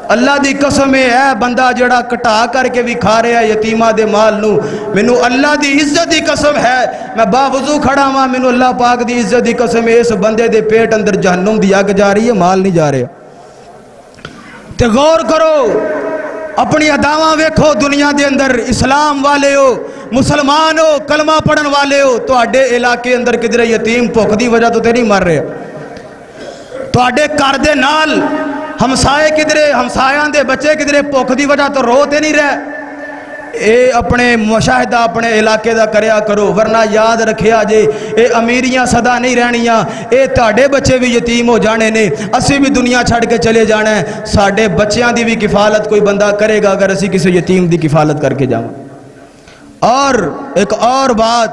اللہ دی قسم ہے بندہ جڑا کٹا کر کے بھی کھا رہا ہے یتیمہ دے مال نو، مینوں اللہ دی عزت دی قسم ہے، میں باوضو کھڑا ہاں، مینوں اللہ پاک دی عزت دی قسم ہے، اس بندے دے پیٹ اندر جہنم دی اگ جا رہی ہے، مال نہیں جا رہا۔ تے غور کرو، اپنی اداواں ویکھو دنیا دے اندر، اسلام والے ہو، مسلمان ہو، کلمہ پڑھن والے ہو، تواڈے علاقے اندر کدھر یتیم بھوک دی وجہ تو تے نہیں مر رہے، تواڈے گھر دے نال ہمسائے کدھرے، ہمسایاں دے بچے کدھرے بھوک دی وجہ تو روتے نہیں رہے۔ اے اپنے مشاہدہ اپنے علاقے دا کریا کرو، ورنہ یاد رکھیا جے اے امیریاں صدا نہیں رہنیاں، اے تاڑے بچے بھی یتیم ہو جانے نے، اسی بھی دنیا چھڑ کے چلے جانا ہے، ساڑے بچیاں دی بھی کفالت کوئی بندہ کرے گا اگر اسی کسی یتیم دی کفالت کر کے جاؤں۔ اور ایک اور بات،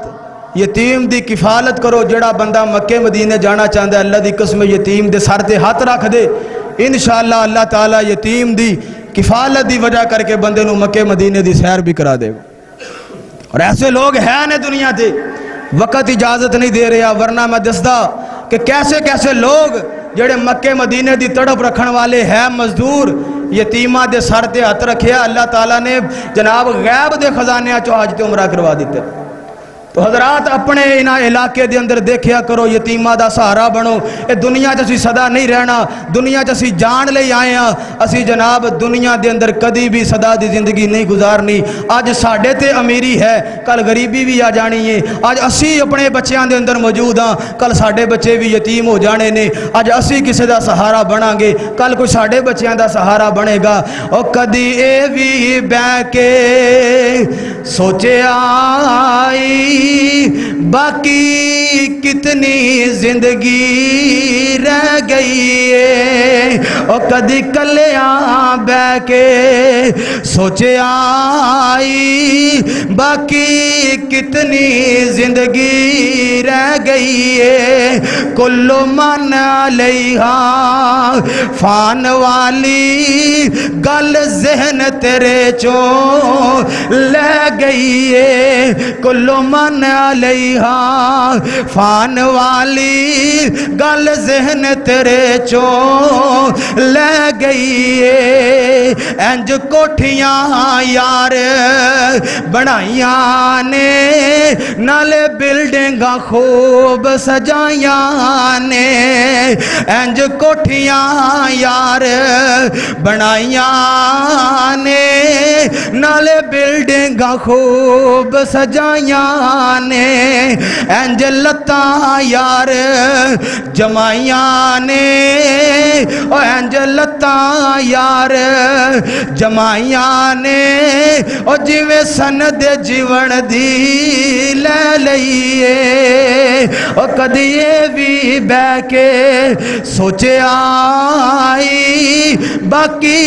یتیم دی کفالت کرو، جڑا بندہ مکے مدینے جانا چاہتا ہے، اللہ دی قسم یتیم دے سر تے ہاتھ رکھ دے، انشاءاللہ اللہ تعالیٰ یتیم دی کفالت دی وجہ کر کے بندے نو مکے مدینے دی سیر بھی کرا دے گا۔ اور ایسے لوگ ہیں نے دنیا دے، وقت اجازت نہیں دے رہا، ورنہ میں دسدا کہ کیسے کیسے لوگ جڑے مکے مدینے دی تڑپ رکھن والے ہیں، مزدور، یتیمہ دے سر تے ہاتھ رکھیا، اللہ تعالیٰ نے جناب غیب دے خزانے چو حج عمرہ کروا دیتے۔ تو حضرات اپنے انہاں علاقے دے اندر دیکھیا کرو، یتیمہ دا سہارا بنو، اے دنیا جسی صدا نہیں رہنا، دنیا جسی جان لے آئے ہیں، اسی جناب دنیا دے اندر کدی بھی صدا دی زندگی نہیں گزارنی، آج ساڑھے تے امیری ہے، کل غریبی بھی آ جانی ہے، آج اسی اپنے بچیاں دے اندر موجود ہاں، کل ساڑھے بچے بھی یتیم ہو جانے نے، آج اسی کسے دا سہارا بنا گے، کل کوئی ساڑھے بچیاں دا سہارا بنے گا، اور کدی اے بھی بین کے سوچے آئی باقی کتنی زندگی رہ گئی ہے، اور کدی کلیاں بہ کے سوچے آئی باقی کتنی زندگی رہ گئی ہے، کل من علیہا فان والی گل ذہن تیرے چوں لے گئی ہے، کل من علیہا فان والی گل ذہن تیرے چوں لے گئی ہے، انج کوٹھیاں یار بنائیاں نے، نالے بلڈنگاں خوب سجائیاں نے، انج کوٹھیاں یار بنائیاں نے، نالے بلڈنگاں خوب سجائیاں نے، انج لتاں یار جمائیاں نے، اور انج لتاں یار جمائیاں نے، اور جویں سند جیون دی لے لئیے، اور کدی بھی بہ کے سوچے آئی باقی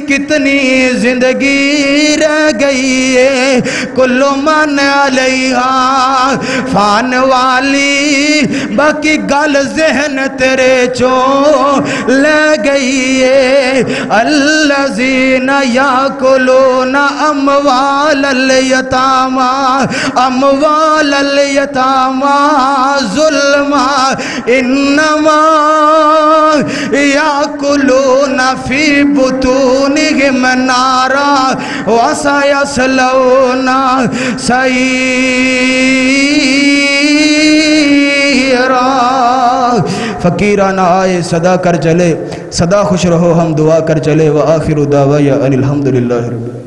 کتنی زندگی رہ گئی ہے، کل من علیہا فان والی باقی گل ذہن تیرے چوں لے گئی ہے، الذین یاکلون اموال الیتامی اموال الیتامی ظلما انما یاکلون فی بطونہم نارا وسیصلون سعیرا۔ فقیرانہ آئے صدا کر چلے، صدا خوش رہو ہم دعا کر چلے، وآخر دعوایا ان الحمدللہ رب